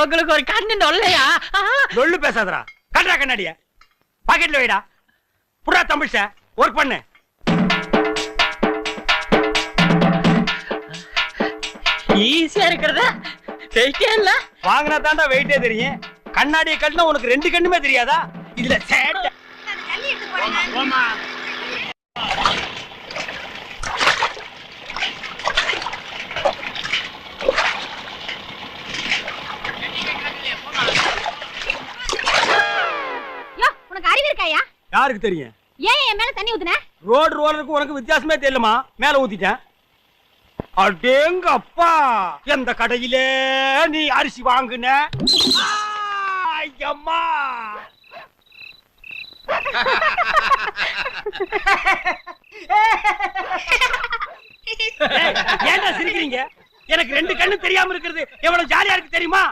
உங்களுக்கு ஒரு கண்ணு நொல்லையா? நொல்லு பேசாதடா. கட்டா கண்ணாடிய பாக்கெட்ல வைடா. புறா தமிழ்ச்ச ஒர்க் பண்ணு. ஈஸியா இருக்கிறத வெயிட்டே இல்ல. வாங்கினா தாண்டா வெயிட்டே தெரியும். கண்ணாடியை கட்டினா உனக்கு ரெண்டு கண்ணுமே தெரியாதா? இதுல சேட்டை. உனக்கு அறிவு இருக்காயா? யாருக்கு தெரியும்? ஏன் என் மேல தண்ணி ஊத்துன? ரோடு ரோலருக்கு உனக்கு வித்தியாசமே தெரியலமா? மேல ஊத்திட்டேன். அடேங்க அப்பா, எந்த கடையிலே நீ அரிசி வாங்குன? ஐயம்மா, ஏன்டா சிரிக்கிறீங்க? எனக்கு ரெண்டு கண்ணு தெரியாம இருக்கிறது எவ்வளவு ஜாலியா இருக்கு தெரியுமா?